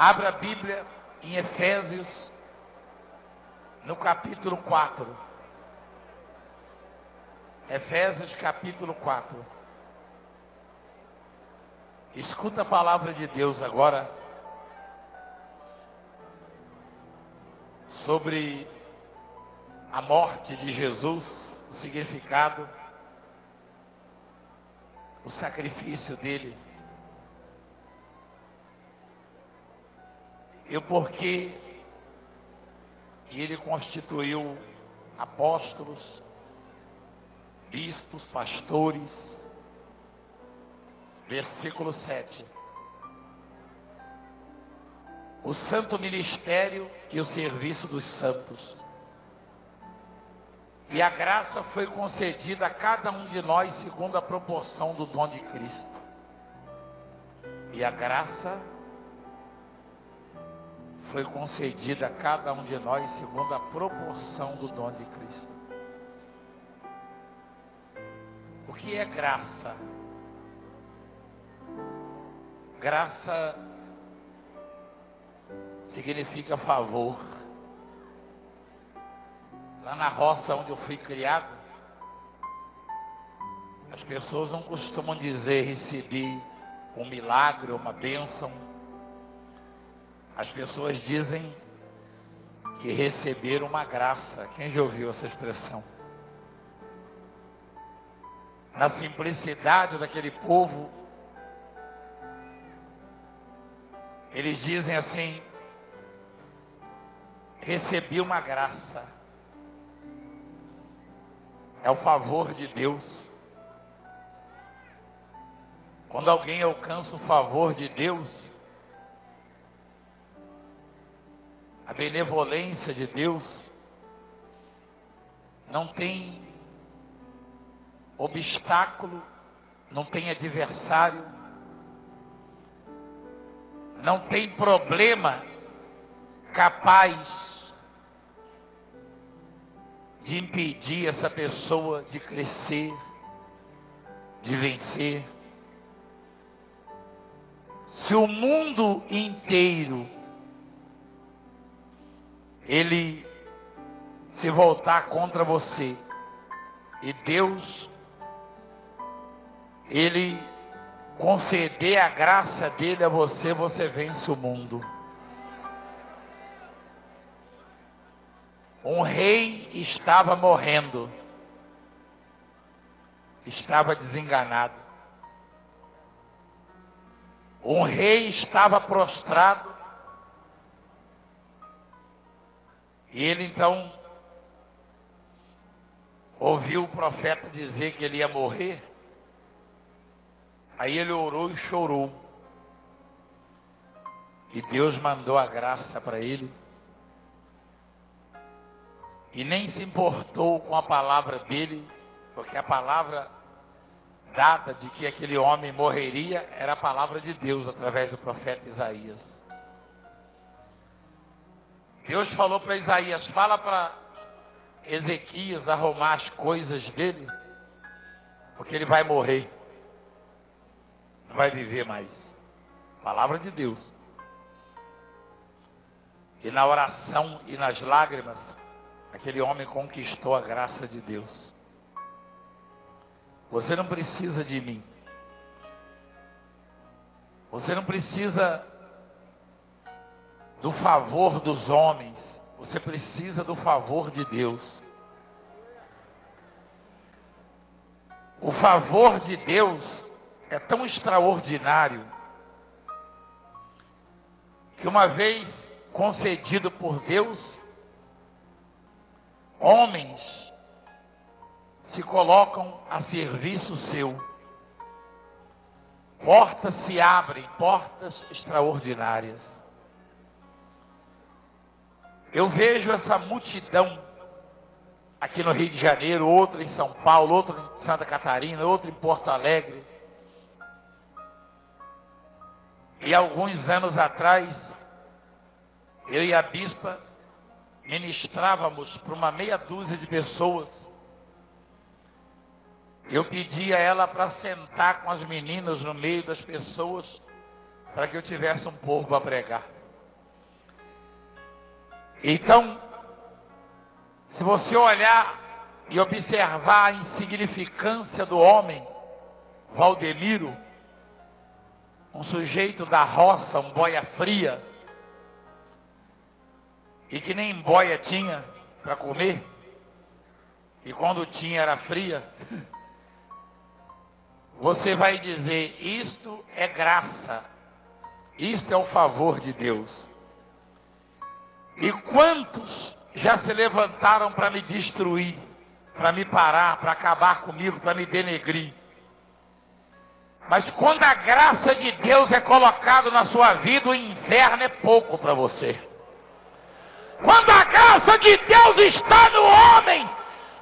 Abra a Bíblia em Efésios, no capítulo 4. Efésios, capítulo 4. Escuta a palavra de Deus agora sobre a morte de Jesus, o significado, o sacrifício dele. E o porquê que ele constituiu apóstolos, bispos, pastores. Versículo 7. O santo ministério e o serviço dos santos. E a graça foi concedida a cada um de nós segundo a proporção do dom de Cristo. E a graça foi concedida a cada um de nós segundo a proporção do dom de Cristo. O que é graça? Graça significa favor. Lá na roça onde eu fui criado, as pessoas não costumam dizer recebi um milagre, uma bênção. As pessoas dizem que receberam uma graça. Quem já ouviu essa expressão? Na simplicidade daquele povo, eles dizem assim: recebi uma graça. É o favor de Deus. Quando alguém alcança o favor de Deus, a benevolência de Deus, não tem obstáculo, não tem adversário, não tem problema capaz de impedir essa pessoa de crescer, de vencer. Se o mundo inteiro ele se voltar contra você e Deus ele conceder a graça dele a você, você vence o mundo. Um rei estava morrendo, estava desenganado. Um rei estava prostrado, e ele então ouviu o profeta dizer que ele ia morrer. Aí ele orou e chorou. E Deus mandou a graça para ele. E nem se importou com a palavra dele, porque a palavra dada de que aquele homem morreria era a palavra de Deus através do profeta Isaías. Deus falou para Isaías: fala para Ezequias arrumar as coisas dele, porque ele vai morrer, não vai viver mais. Palavra de Deus. E na oração e nas lágrimas, aquele homem conquistou a graça de Deus. Você não precisa de mim. Você não precisa do favor dos homens. Você precisa do favor de Deus. O favor de Deus é tão extraordinário que uma vez concedido por Deus, homens se colocam a serviço seu. Portas se abrem, portas extraordinárias. Eu vejo essa multidão aqui no Rio de Janeiro, outra em São Paulo, outra em Santa Catarina, outra em Porto Alegre. E alguns anos atrás, eu e a bispa ministrávamos para uma meia dúzia de pessoas. Eu pedi a ela para sentar com as meninas no meio das pessoas, para que eu tivesse um povo para pregar. Então, se você olhar e observar a insignificância do homem, Valdemiro, um sujeito da roça, um boia fria, e que nem boia tinha para comer, e quando tinha era fria, você vai dizer, isto é graça, isto é o favor de Deus. E quantos já se levantaram para me destruir, para me parar, para acabar comigo, para me denegrir. Mas quando a graça de Deus é colocada na sua vida, o inferno é pouco para você. Quando a graça de Deus está no homem,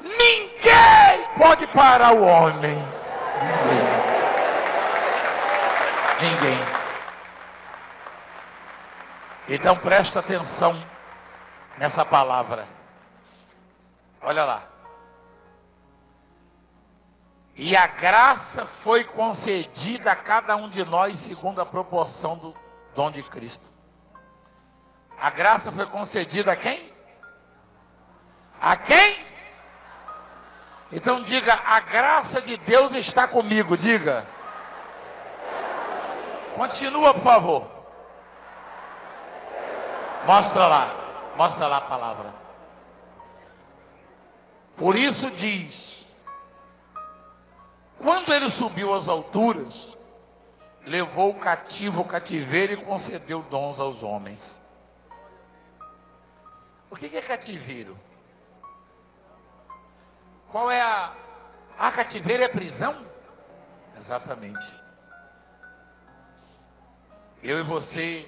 ninguém pode parar o homem. Ninguém. Então presta atenção nessa palavra. Olha lá. E a graça foi concedida a cada um de nós segundo a proporção do dom de Cristo. A graça foi concedida a quem? A quem? Então diga, a graça de Deus está comigo, diga. Continua, por favor. Mostra lá a palavra. Por isso diz, quando ele subiu às alturas, levou o cativo ao cativeiro e concedeu dons aos homens. O que é cativeiro? Qual é a... cativeiro é prisão? Exatamente. Eu e você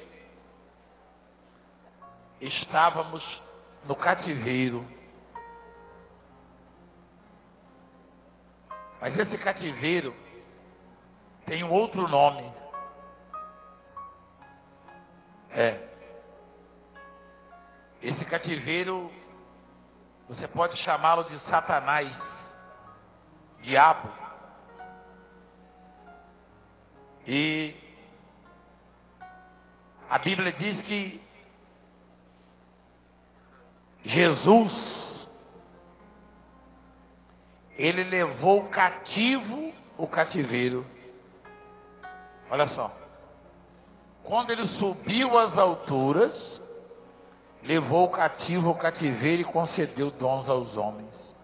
estávamos no cativeiro. Mas esse cativeiro tem um outro nome. Esse cativeiro, você pode chamá-lo de Satanás, diabo. E a Bíblia diz que Jesus, ele levou cativo o cativeiro. Olha só. Quando ele subiu às alturas, levou cativo o cativeiro e concedeu dons aos homens.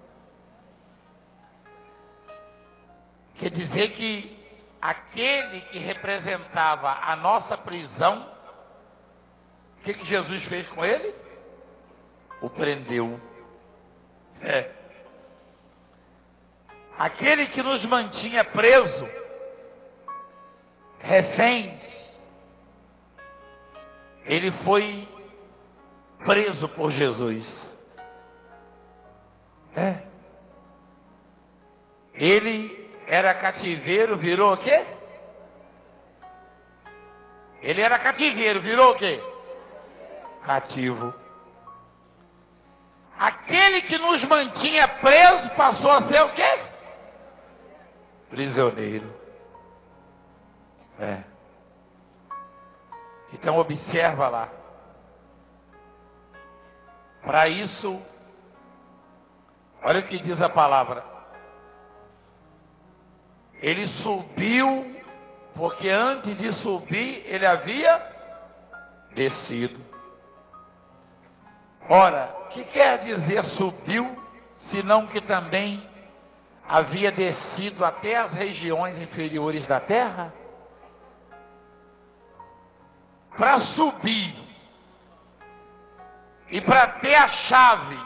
Quer dizer que aquele que representava a nossa prisão, o que Jesus fez com ele? O prendeu. Aquele que nos mantinha preso, reféns, ele foi preso por Jesus. Ele era cativeiro, virou o quê? Ele era cativeiro, virou o quê? Cativo. Aquele que nos mantinha presos passou a ser o quê? Prisioneiro. Então observa lá. Para isso, olha o que diz a palavra. Ele subiu, porque antes de subir, ele havia descido. Ora, o que quer dizer subiu, senão que também havia descido até as regiões inferiores da terra? Para subir e para ter a chave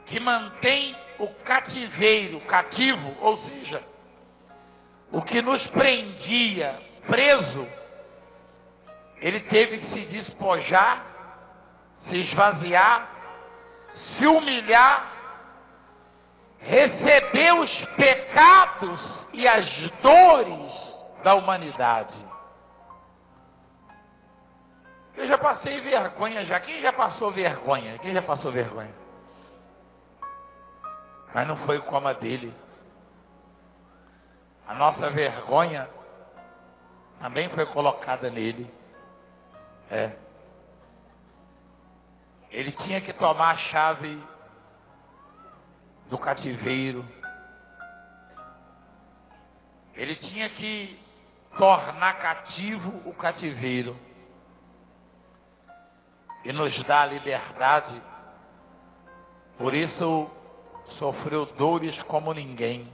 que mantém o cativeiro, cativo, ou seja, o que nos prendia preso, ele teve que se despojar, se esvaziar, se humilhar, receber os pecados e as dores da humanidade. Eu já passei vergonha já. Quem já passou vergonha? Quem já passou vergonha? Mas não foi como a dele. A nossa vergonha também foi colocada nele. Ele tinha que tomar a chave do cativeiro. Ele tinha que tornar cativo o cativeiro e nos dar a liberdade. Por isso sofreu dores como ninguém.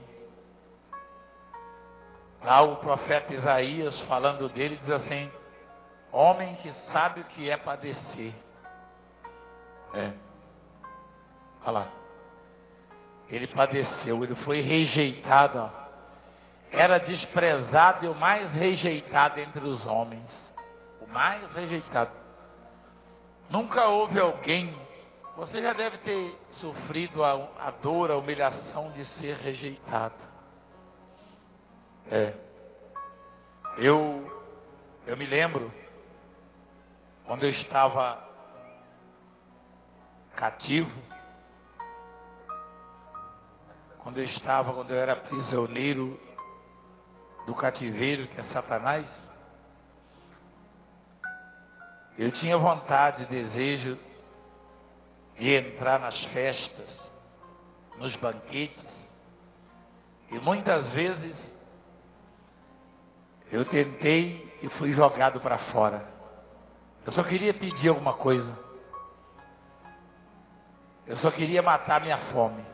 Lá o profeta Isaías, falando dele, diz assim: homem que sabe o que é padecer. Olha lá. Ele padeceu, ele foi rejeitado. Ó. Era desprezado e o mais rejeitado entre os homens. O mais rejeitado. Nunca houve alguém, você já deve ter sofrido a dor, a humilhação de ser rejeitado. Eu me lembro, quando eu estava cativo, quando eu era prisioneiro do cativeiro, que é Satanás, eu tinha vontade, desejo de entrar nas festas, nos banquetes, e muitas vezes eu tentei e fui jogado para fora. Eu só queria pedir alguma coisa. Eu só queria matar minha fome.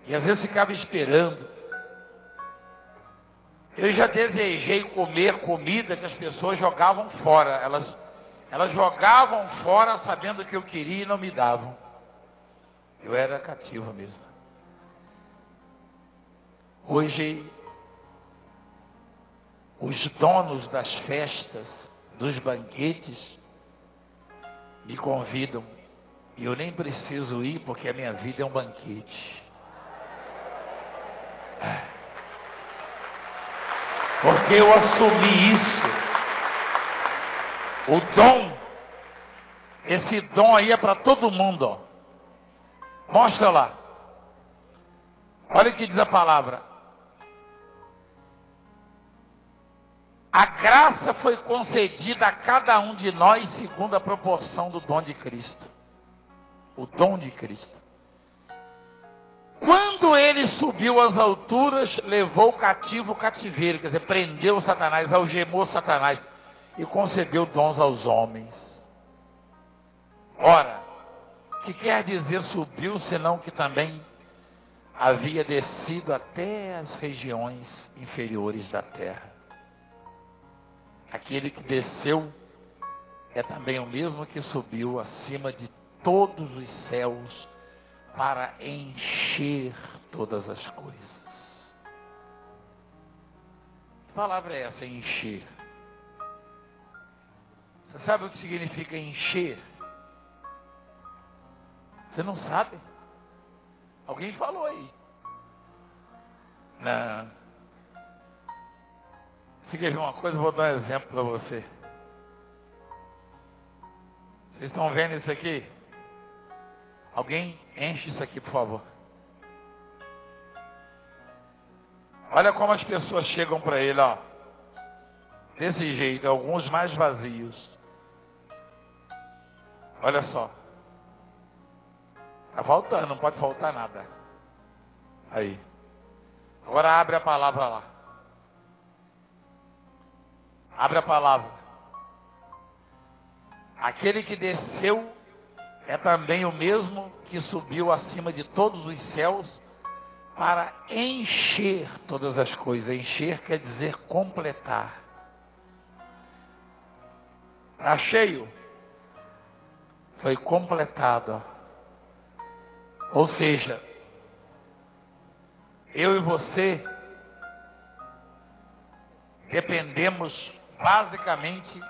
E às vezes ficava esperando. Eu já desejei comer comida que as pessoas jogavam fora. Elas jogavam fora sabendo que eu queria e não me davam. Eu era cativo mesmo. Hoje, os donos das festas, dos banquetes, me convidam. E eu nem preciso ir porque a minha vida é um banquete. Porque eu assumi isso. O dom, esse dom aí é para todo mundo. Ó. Mostra lá. Olha o que diz a palavra. A graça foi concedida a cada um de nós segundo a proporção do dom de Cristo. O dom de Cristo. Quando ele subiu às alturas, levou cativo o cativeiro, quer dizer, prendeu Satanás, algemou Satanás e concedeu dons aos homens. Ora, o que quer dizer subiu, senão que também havia descido até as regiões inferiores da terra. Aquele que desceu é também o mesmo que subiu acima de todos os céus para encher todas as coisas. Que palavra é essa, encher? Você sabe o que significa encher? Você não sabe? Alguém falou aí. Não. Você quer ver uma coisa? Eu vou dar um exemplo para você. Vocês estão vendo isso aqui? Alguém enche isso aqui, por favor. Olha como as pessoas chegam para ele, ó. Desse jeito, alguns mais vazios. Olha só. Está faltando, não pode faltar nada. Aí. Agora abre a palavra lá. Abre a palavra. Aquele que desceu é também o mesmo que subiu acima de todos os céus para encher todas as coisas. Encher quer dizer completar. Está cheio? Foi completado. Ou seja, eu e você dependemos basicamente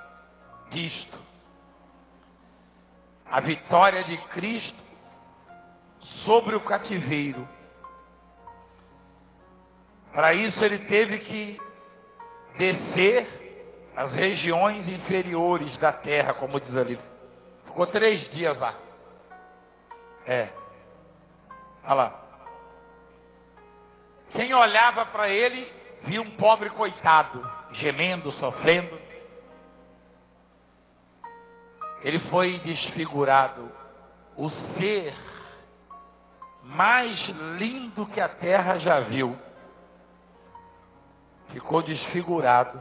disto. A vitória de Cristo sobre o cativeiro. Para isso ele teve que descer às regiões inferiores da terra, como diz ali. Ficou 3 dias lá. Olha lá. Quem olhava para ele, via um pobre coitado, gemendo, sofrendo. ele foi desfigurado. O ser mais lindo que a terra já viu ficou desfigurado.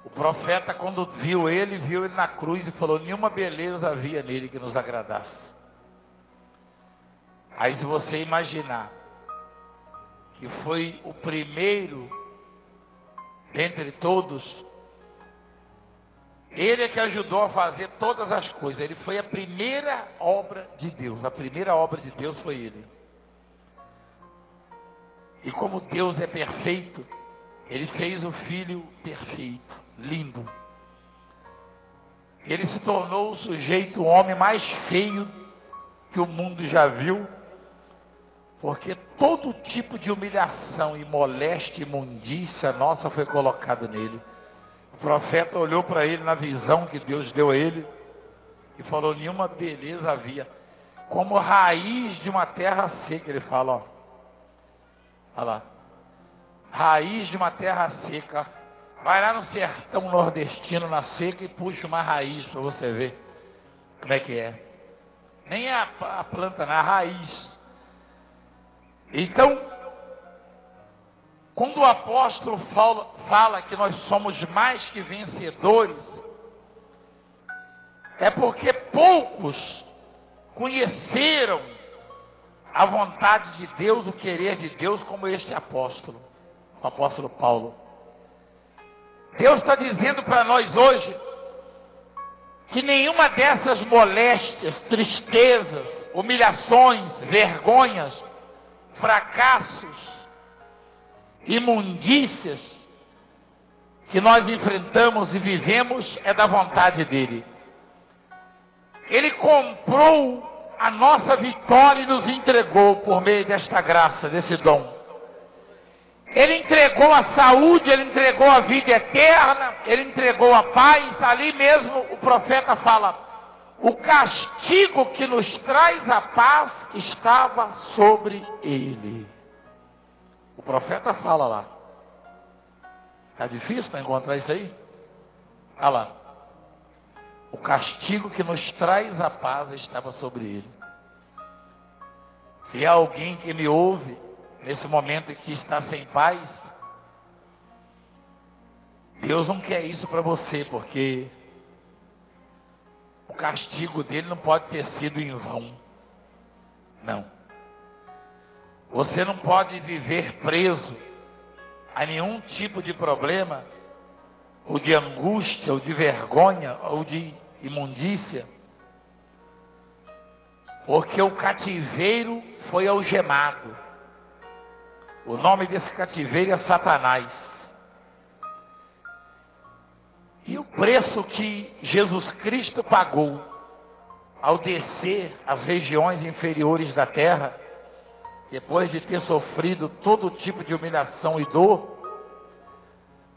O profeta, quando viu ele na cruz e falou: nenhuma beleza havia nele que nos agradasse. Aí, se você imaginar que foi o primeiro dentre todos, ele é que ajudou a fazer todas as coisas. Ele foi a primeira obra de Deus. A primeira obra de Deus foi ele. E como Deus é perfeito, ele fez o Filho perfeito, lindo. Ele se tornou o sujeito, o homem mais feio que o mundo já viu, porque todo tipo de humilhação e moléstia, imundícia nossa foi colocado nele. O profeta olhou para ele na visão que Deus deu a ele e falou: nenhuma beleza havia, como raiz de uma terra seca. Ele fala, ó, olha lá, raiz de uma terra seca. Vai lá no sertão nordestino, na seca, e puxa uma raiz para você ver como é que é. Nem a planta, a raiz. Então, quando o apóstolo fala que nós somos mais que vencedores, é porque poucos conheceram a vontade de Deus, o querer de Deus, como este apóstolo, o apóstolo Paulo. Deus está dizendo para nós hoje que nenhuma dessas moléstias, tristezas, humilhações, vergonhas, fracassos, imundícias que nós enfrentamos e vivemos é da vontade dele. Ele comprou a nossa vitória e nos entregou por meio desta graça, desse dom. Ele entregou a saúde, ele entregou a vida eterna, ele entregou a paz. Ali mesmo o profeta fala: o castigo que nos traz a paz estava sobre ele. O profeta fala lá. Está difícil para encontrar isso aí? Olha lá. O castigo que nos traz a paz estava sobre ele. Se há alguém que me ouve nesse momento que está sem paz, Deus não quer isso para você, porque o castigo dele não pode ter sido em vão. Não. Você não pode viver preso a nenhum tipo de problema, ou de angústia, ou de vergonha, ou de imundícia, porque o cativeiro foi algemado. O nome desse cativeiro é Satanás. E o preço que Jesus Cristo pagou ao descer às regiões inferiores da terra, depois de ter sofrido todo tipo de humilhação e dor,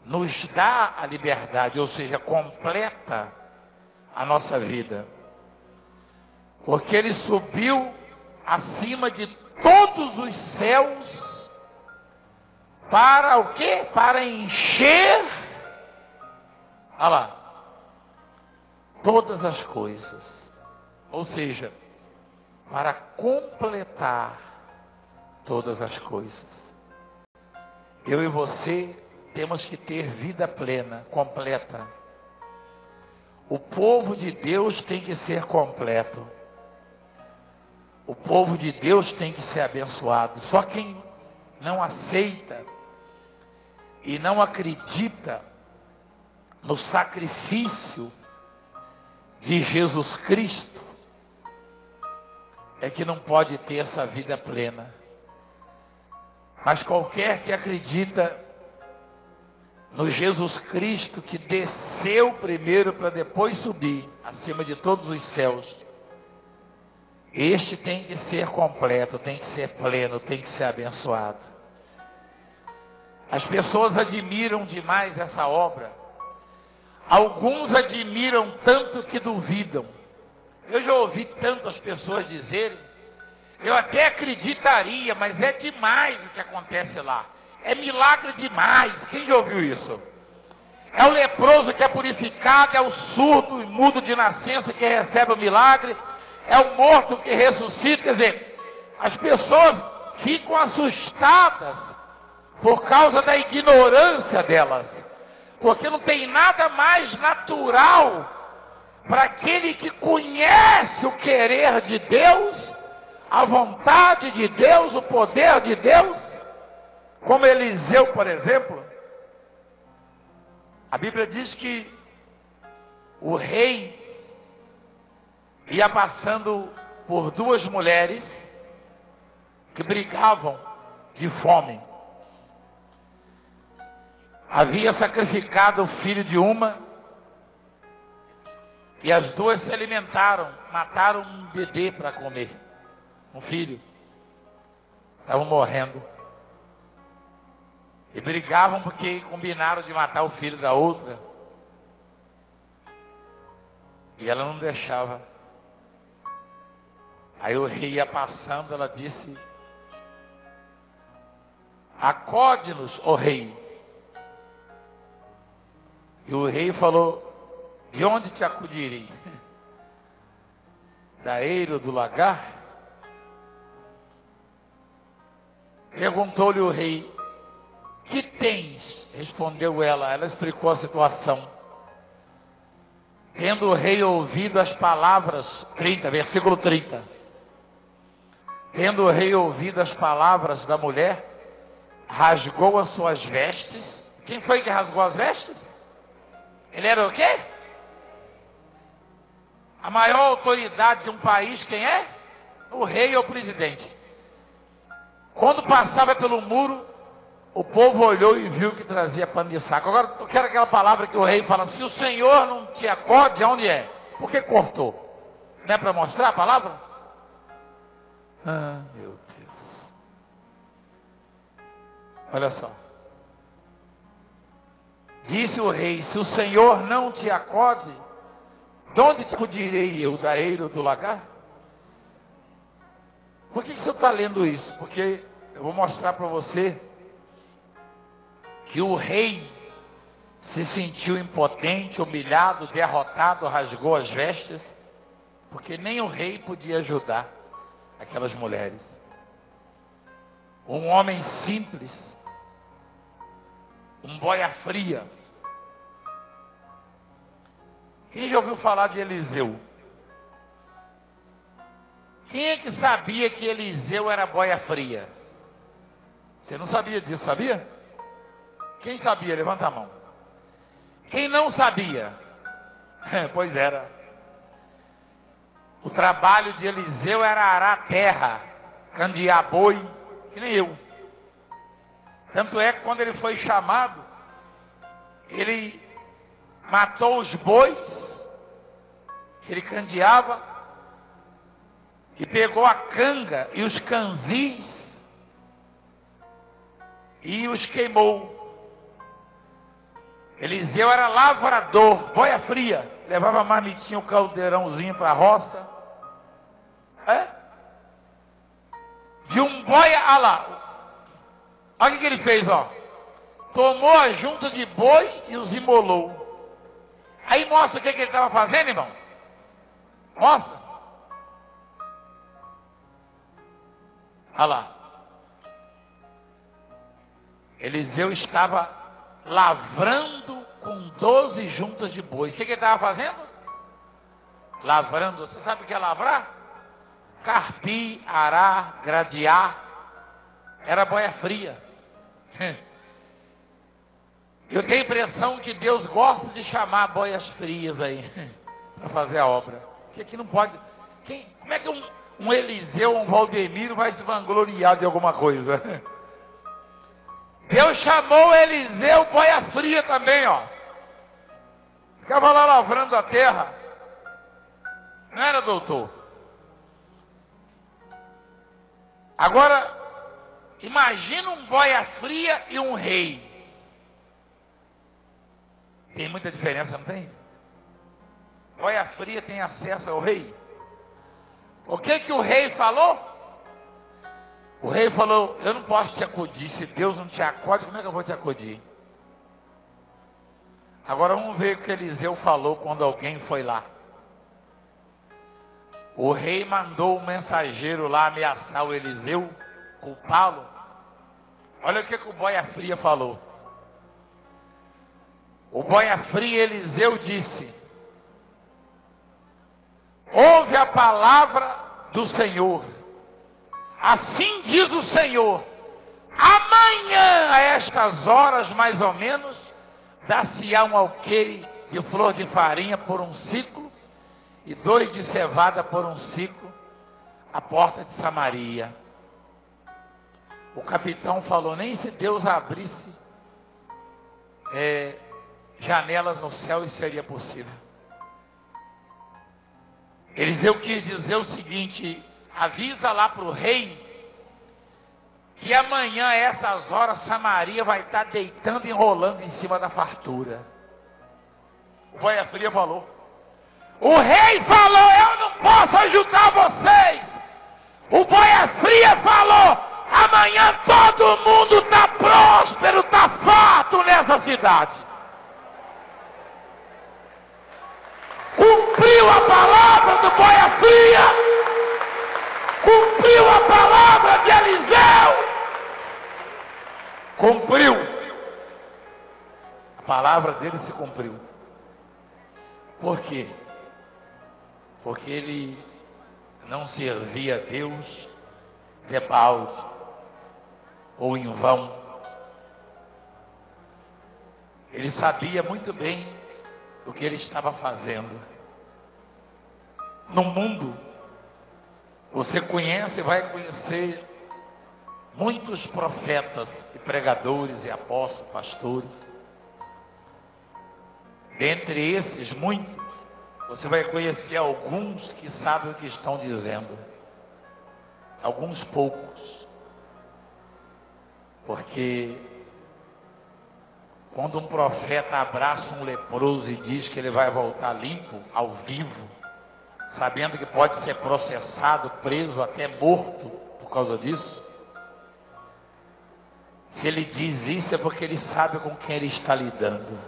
nos dá a liberdade, ou seja, completa a nossa vida. Porque ele subiu acima de todos os céus, para o quê? Para encher, olha lá, todas as coisas. Ou seja, para completar todas as coisas. Eu e você temos que ter vida plena, completa. O povo de Deus tem que ser completo. O povo de Deus tem que ser abençoado. Só quem não aceita e não acredita no sacrifício de Jesus Cristo é que não pode ter essa vida plena. Mas qualquer que acredita no Jesus Cristo que desceu primeiro para depois subir acima de todos os céus, este tem que ser completo, tem que ser pleno, tem que ser abençoado. As pessoas admiram demais essa obra. Alguns admiram tanto que duvidam. Eu já ouvi tantas pessoas dizerem: eu até acreditaria, mas é demais o que acontece lá. É milagre demais. Quem já ouviu isso? É o leproso que é purificado, é o surdo e mudo de nascença que recebe o milagre, é o morto que ressuscita. Quer dizer, as pessoas ficam assustadas por causa da ignorância delas, porque não tem nada mais natural para aquele que conhece o querer de Deus, a vontade de Deus, o poder de Deus, como Eliseu, por exemplo. A Bíblia diz que o rei ia passando por duas mulheres que brigavam de fome. Havia sacrificado o filho de uma e as duas se alimentaram, mataram um bebê para comer, um filho. Estavam morrendo. E brigavam porque combinaram de matar o filho da outra. E ela não deixava. Aí o rei ia passando, ela disse: acode-nos, ó rei. E o rei falou: de onde te acudirei? Da eira ou do lagar? Perguntou-lhe o rei: que tens? Respondeu ela. Ela explicou a situação. Tendo o rei ouvido as palavras, versículo 30. Tendo o rei ouvido as palavras da mulher, rasgou as suas vestes. Quem foi que rasgou as vestes? Ele era o quê? A maior autoridade de um país, quem é? O rei ou o presidente. Quando passava pelo muro, o povo olhou e viu que trazia pano de saco. Agora, eu quero aquela palavra que o rei fala: se o Senhor não te acode, onde é? Por que cortou? Não é para mostrar a palavra? Ah, meu Deus. Olha só. Disse o rei: se o Senhor não te acode, de onde te acudirei eu? Da eira ou do lagar? Por que você está lendo isso? Porque eu vou mostrar para você que o rei se sentiu impotente, humilhado, derrotado, rasgou as vestes, porque nem o rei podia ajudar aquelas mulheres. Um homem simples, um boia fria. Quem já ouviu falar de Eliseu? Quem é que sabia que Eliseu era boia fria? Você não sabia disso, sabia? Quem sabia? Levanta a mão. Quem não sabia? Pois era. O trabalho de Eliseu era arar terra, candear boi, que nem eu. Tanto é que quando ele foi chamado, ele matou os bois que ele candeava e pegou a canga e os canzis e os queimou. Eliseu era lavrador, boia fria, levava marmitinha, o caldeirãozinho para a roça. De um boia, olha lá, olha o que ele fez, ó. Tomou a junta de boi e os imolou. Aí mostra o que ele estava fazendo, irmão. Mostra. Olha lá. Eliseu estava lavrando com 12 juntas de boi. O que ele estava fazendo? Lavrando. Você sabe o que é lavrar? Carpir, arar, gradear. Era boia fria. Eu tenho a impressão que Deus gosta de chamar boias frias aí para fazer a obra. Porque aqui não pode. Como é que um Eliseu, um Valdemiro vai se vangloriar de alguma coisa? Deus chamou Eliseu boia fria também, ó. Ficava lá lavrando a terra. Não era, doutor? Agora, imagina um boia fria e um rei. Tem muita diferença, não tem? Boia fria tem acesso ao rei. O que o rei falou? O rei falou: eu não posso te acudir. Se Deus não te acode, como é que eu vou te acudir? Agora vamos ver o que Eliseu falou quando alguém foi lá. O rei mandou um mensageiro lá ameaçar o Eliseu, culpá-lo. Olha o que o boia fria falou. O boia fria Eliseu disse: ouve a palavra do Senhor. Assim diz o Senhor: amanhã, a estas horas mais ou menos, dar-se-á um alqueire de flor de farinha por um ciclo e 2 de cevada por um ciclo à porta de Samaria. O capitão falou: nem se Deus abrisse janelas no céu, isso seria possível. Eliseu quis dizer o seguinte: avisa lá para o rei que amanhã, a essas horas, Samaria vai estar deitando e enrolando em cima da fartura. O boia fria falou: o rei falou, eu não posso ajudar vocês. O boia fria falou: amanhã todo mundo está próspero, está farto nessa cidade. Cumpriu a palavra do boia fria, cumpriu a palavra de Eliseu, cumpriu. A palavra dele se cumpriu. Por quê? Porque ele não servia a Deus de balde ou em vão. Ele sabia muito bem o que ele estava fazendo. No mundo, você conhece e vai conhecer muitos profetas e pregadores e apóstolos, pastores. Dentre esses muitos, você vai conhecer alguns que sabem o que estão dizendo. Alguns poucos. Porque quando um profeta abraça um leproso e diz que ele vai voltar limpo, ao vivo, sabendo que pode ser processado, preso, até morto por causa disso, se ele diz isso é porque ele sabe com quem ele está lidando.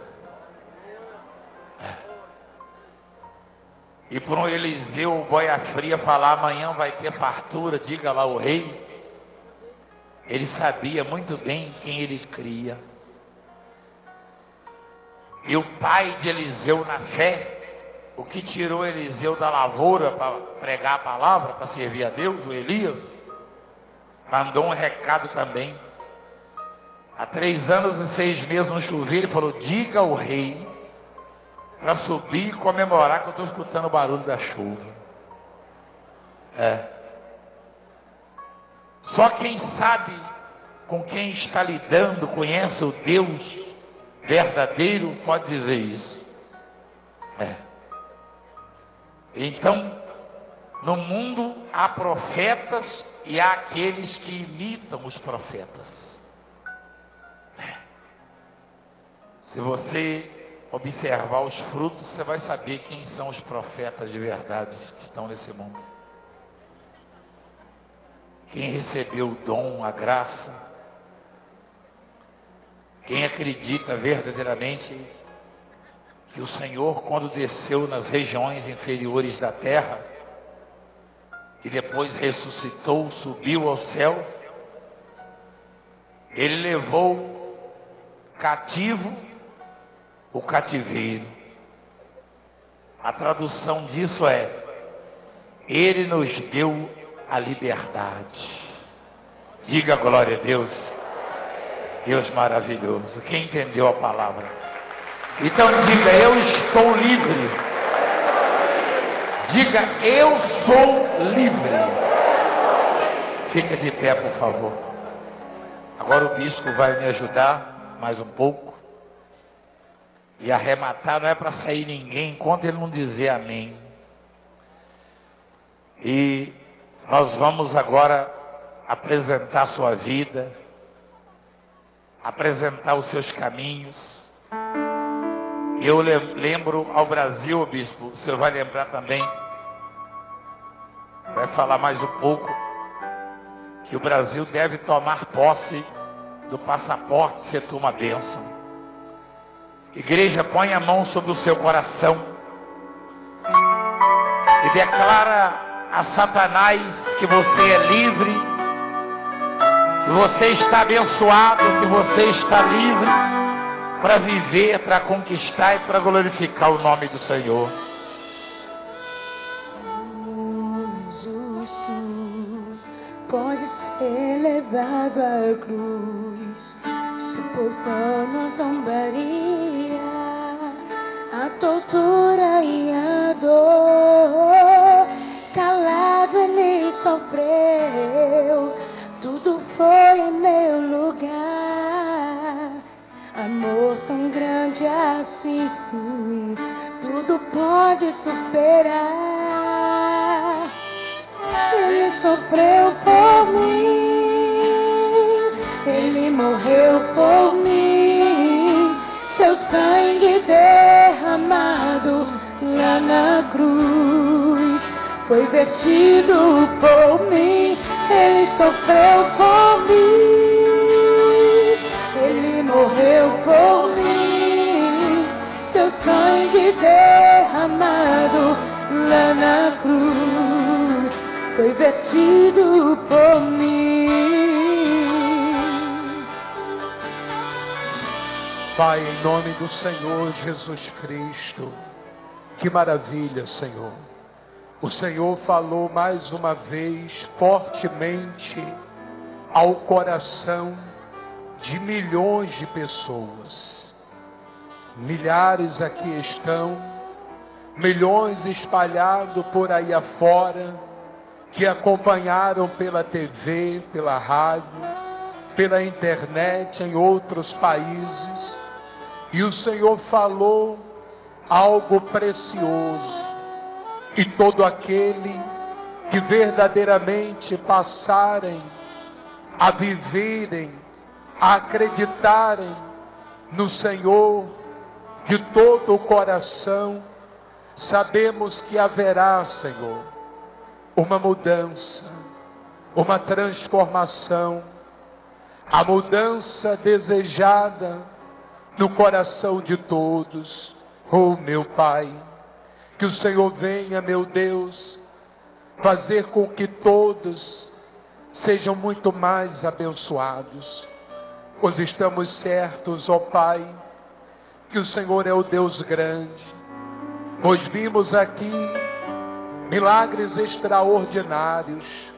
E para um Eliseu, o boia fria, falar amanhã vai ter fartura, diga lá o rei. Ele sabia muito bem quem ele cria. E o pai de Eliseu na fé, o que tirou Eliseu da lavoura para pregar a palavra, para servir a Deus, o Elias, mandou um recado também. Há 3 anos e 6 meses no chuveiro, ele falou: diga ao rei para subir e comemorar que eu estou escutando o barulho da chuva. Só quem sabe com quem está lidando, conhece o Deus verdadeiro, pode dizer isso. Então, no mundo há profetas e há aqueles que imitam os profetas. Se você observar os frutos, você vai saber quem são os profetas de verdade que estão nesse mundo. Quem recebeu o dom, a graça, quem acredita verdadeiramente que o Senhor, quando desceu nas regiões inferiores da terra e depois ressuscitou, subiu ao céu, ele levou cativo o cativeiro. A tradução disso é: ele nos deu a liberdade. Diga glória a Deus. Deus maravilhoso. Quem entendeu a palavra? Então diga: eu estou livre. Diga: eu sou livre. Fica de pé, por favor. Agora o bispo vai me ajudar mais um pouco. E arrematar não é para sair ninguém enquanto ele não dizer amém. E nós vamos agora apresentar a sua vida, apresentar os seus caminhos. Eu lembro ao Brasil, bispo, o senhor vai lembrar também, vai falar mais um pouco, que o Brasil deve tomar posse do passaporte ser uma bênção. Igreja, põe a mão sobre o seu coração e declara a Satanás que você é livre, que você está abençoado, que você está livre para viver, para conquistar e para glorificar o nome do Senhor. Pode ser levado à cruz, suportando a zombaria, a tortura e a dor. Calado ele sofreu, tudo foi em meu lugar. Amor tão grande assim, tudo pode superar. Ele sofreu por mim, ele morreu por mim. Seu sangue derramado lá na cruz foi vertido por mim. Ele sofreu por mim, ele morreu por mim. Seu sangue derramado lá na cruz foi vertido por mim. Pai, em nome do Senhor Jesus Cristo, que maravilha, Senhor. O Senhor falou mais uma vez fortemente ao coração de milhões de pessoas. Milhares aqui estão, milhões espalhados por aí afora, que acompanharam pela TV, pela rádio, pela internet, em outros países. E o Senhor falou algo precioso. E todo aquele que verdadeiramente passarem a viverem, a acreditarem no Senhor de todo o coração, sabemos que haverá, Senhor, uma mudança, uma transformação, a mudança desejada no coração de todos. Oh, meu Pai, que o Senhor venha, meu Deus, fazer com que todos sejam muito mais abençoados, pois estamos certos, ó Pai, que o Senhor é o Deus grande, pois vimos aqui milagres extraordinários,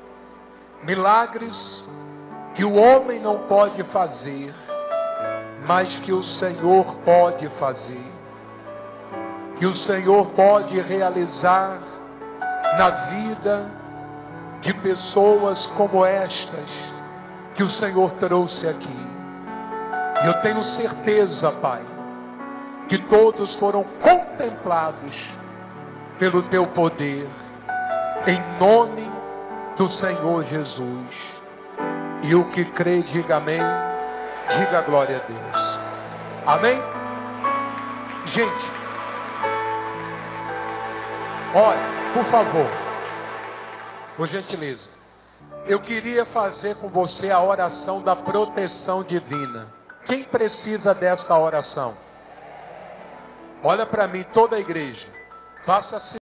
milagres que o homem não pode fazer, mas que o Senhor pode fazer, que o Senhor pode realizar na vida de pessoas como estas que o Senhor trouxe aqui. E eu tenho certeza, Pai, que todos foram contemplados pelo Teu poder, em nome do Senhor Jesus. E o que crê, diga amém, diga glória a Deus. Amém? Gente, olha, por favor, por gentileza, eu queria fazer com você a oração da proteção divina. Quem precisa dessa oração? Olha para mim, toda a igreja, faça assim.